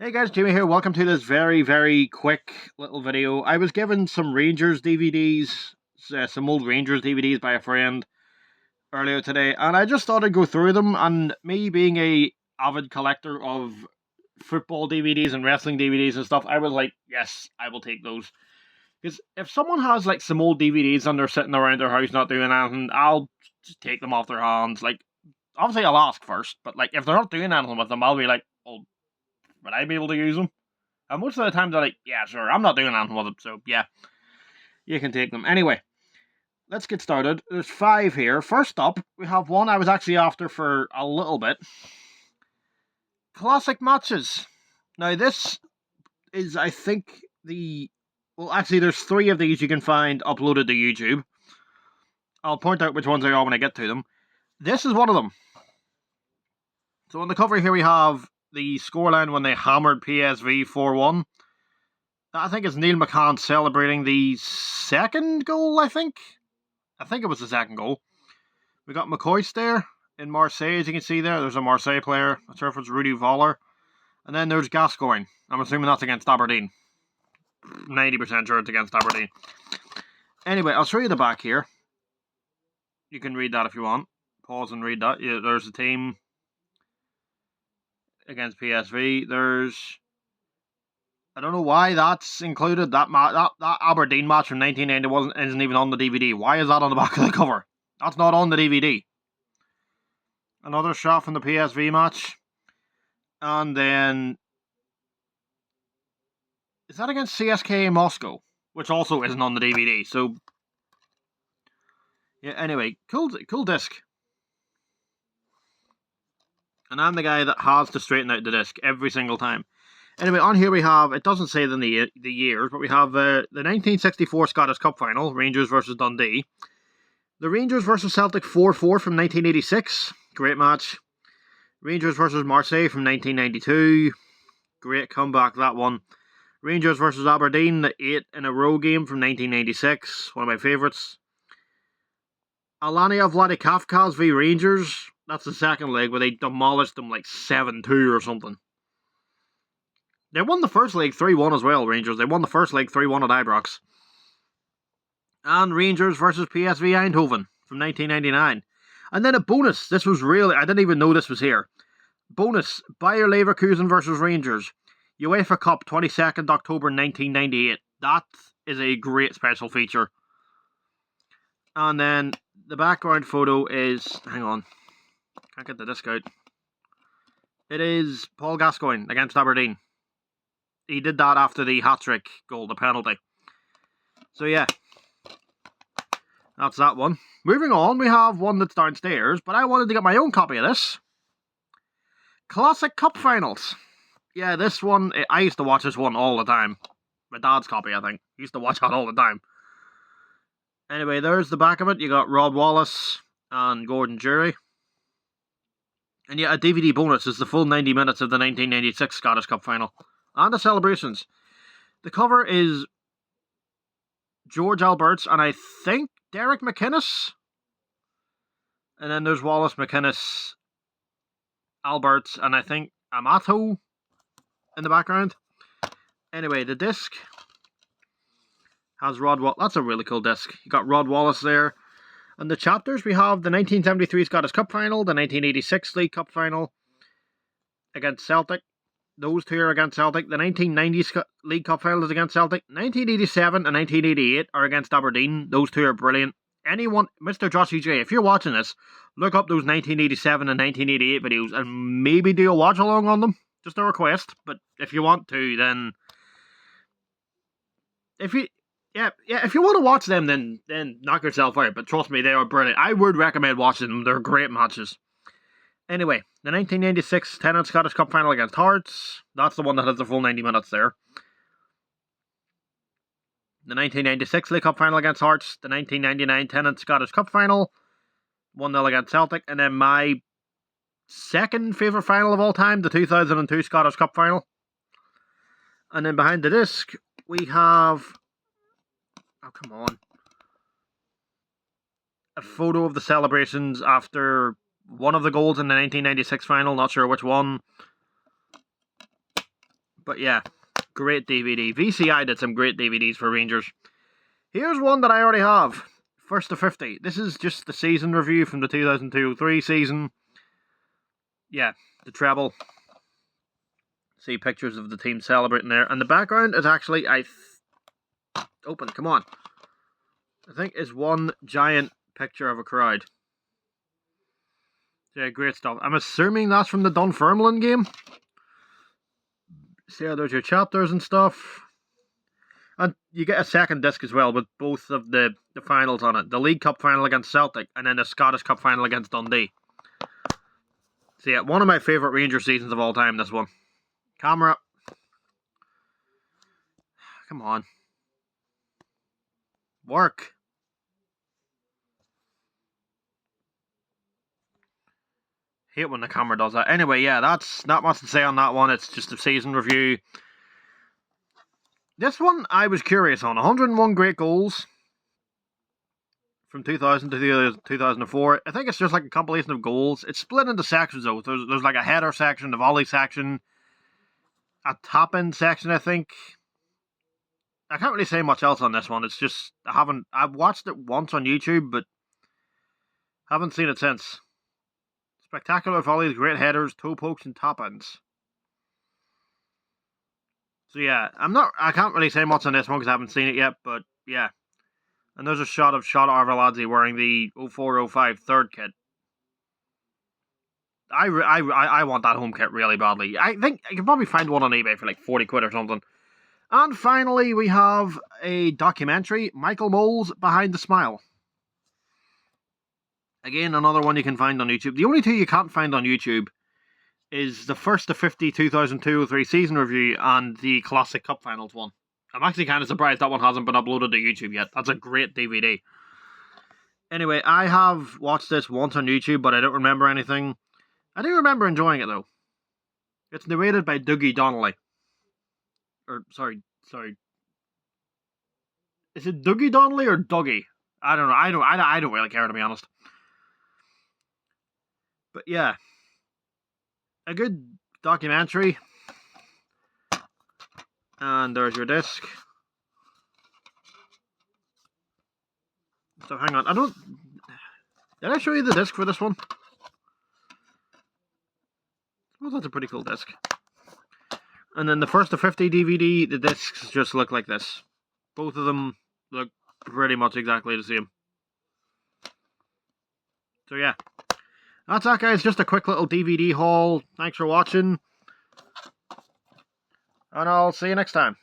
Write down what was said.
Hey guys, Jamie here. Welcome to this very, very quick little video. I was given some Rangers DVDs, some old Rangers DVDs by a friend earlier today, and I just thought I'd go through them. And me being a avid collector of football DVDs and wrestling DVDs and stuff, I was like, yes, I will take those. Because if someone has like some old DVDs and they're sitting around their house not doing anything, I'll just take them off their hands. Like, obviously I'll ask first, but like if they're not doing anything with them, I'll be like, well, would I be able to use them? And most of the time they're like, yeah, sure, I'm not doing anything with them, so yeah, you can take them. Anyway, let's get started. There's 5 here. First up, we have one I was actually after for a little bit. Classic matches. Now this is, I think, well, actually there's 3 of these you can find uploaded to YouTube. I'll point out which ones they are when I get to them. This is one of them. So on the cover here we have the scoreline when they hammered PSV 4-1. I think it's Neil McCann celebrating the second goal, I think. I think it was the second goal. We got McCoist there in Marseille, as you can see there. There's a Marseille player. Not sure if it's Rudy Voller. And then there's Gascoigne. I'm assuming that's against Aberdeen. 90% sure it's against Aberdeen. Anyway, I'll show you the back here. You can read that if you want. Pause and read that. Yeah, there's the team against PSV. I don't know why that's included. That Aberdeen match from 1990 isn't even on the DVD. Why is that on the back of the cover? That's not on the DVD. Another shot from the PSV match. And then... is that against CSKA Moscow? Which also isn't on the DVD. So... yeah, anyway. Cool disc. And I'm the guy that has to straighten out the disc every single time. Anyway, on here we have, it doesn't say the years, but we have the 1964 Scottish Cup Final, Rangers versus Dundee. The Rangers versus Celtic 4-4 from 1986, great match. Rangers versus Marseille from 1992, great comeback, that one. Rangers versus Aberdeen, the 8 in a row game from 1996, one of my favourites. Alanya Vladikavkaz v Rangers, that's the second leg where they demolished them like 7-2 or something. They won the first leg 3-1 as well, Rangers. They won the first leg 3-1 at Ibrox. And Rangers versus PSV Eindhoven from 1999. And then a bonus. This was really... I didn't even know this was here. Bonus. Bayer Leverkusen versus Rangers. UEFA Cup 22nd October 1998. That is a great special feature. And then the background photo is... hang on. Can't get the disc out. It is Paul Gascoigne against Aberdeen. He did that after the hat-trick goal, the penalty. So yeah, that's that one. Moving on, we have one that's downstairs, but I wanted to get my own copy of this. Classic Cup Finals. Yeah, this one, I used to watch this one all the time. My dad's copy, I think. He used to watch that all the time. Anyway, there's the back of it. You got Rod Wallace and Gordon Jury. And yeah, a DVD bonus is the full 90 minutes of the 1996 Scottish Cup Final. And the celebrations. The cover is George Alberts and I think Derek McInnes. And then there's Wallace, McInnes, Alberts, and I think Amato in the background. Anyway, the disc has Rod Wallace. That's a really cool disc. You got Rod Wallace there. And the chapters, we have the 1973 Scottish Cup Final, the 1986 League Cup Final against Celtic. Those 2 are against Celtic. The 1990 League Cup Final is against Celtic. 1987 and 1988 are against Aberdeen. Those 2 are brilliant. Anyone, Mr. Joshy J, if you're watching this, look up those 1987 and 1988 videos and maybe do a watch along on them. Just a request. But if you want to, then if you want to watch them, then knock yourself out. But trust me, they are brilliant. I would recommend watching them. They're great matches. Anyway, the 1996 Tennent Scottish Cup Final against Hearts. That's the one that has the full 90 minutes there. The 1996 League Cup Final against Hearts. The 1999 Tennent Scottish Cup Final. 1-0 against Celtic. And then my second favourite final of all time, the 2002 Scottish Cup Final. And then behind the disc, we have... oh, come on. A photo of the celebrations after... one of the goals in the 1996 final, not sure which one. But yeah, great DVD. VCI did some great DVDs for Rangers. Here's one that I already have. First to 50. This is just the season review from the 2002-03 season. Yeah, the treble. See pictures of the team celebrating there. And the background is actually, open, come on. I think is one giant picture of a crowd. Yeah, great stuff. I'm assuming that's from the Dunfermline game. See how there's your chapters and stuff. And you get a second disc as well with both of the finals on it. The League Cup final against Celtic and then the Scottish Cup final against Dundee. So yeah, one of my favourite Ranger seasons of all time, this one. Camera. Come on. Work. Hate when the camera does that. Anyway, yeah, that's not much to say on that one. It's just a season review. This one, I was curious on. 101 great goals from 2000 to 2004. I think it's just like a compilation of goals. It's split into sections, though. There's like a header section, a volley section, a top-end section, I think. I can't really say much else on this one. It's just, I've watched it once on YouTube, but haven't seen it since. Spectacular volleys, great headers, toe pokes, and top ends. So yeah, I can't really say much on this one because I haven't seen it yet, but yeah. And there's a shot of Arveladze wearing the 04-05 third kit. I want that home kit really badly. I think I can probably find one on eBay for like 40 quid or something. And finally, we have a documentary, Michael Moles Behind the Smile. Again, another one you can find on YouTube. The only two you can't find on YouTube is the first to 50 2002-03 season review and the Classic Cup Finals one. I'm actually kind of surprised that one hasn't been uploaded to YouTube yet. That's a great DVD. Anyway, I have watched this once on YouTube, but I don't remember anything. I do remember enjoying it, though. It's narrated by Dougie Donnelly. Or, sorry. Is it Dougie Donnelly or Dougie? I don't know. I don't really care, to be honest. But yeah. A good documentary. And there's your disc. So hang on. Did I show you the disc for this one? Well, that's a pretty cool disc. And then the first to 50 DVD, the discs just look like this. Both of them look pretty much exactly the same. So yeah. That's that, guys. Just a quick little DVD haul. Thanks for watching. And I'll see you next time.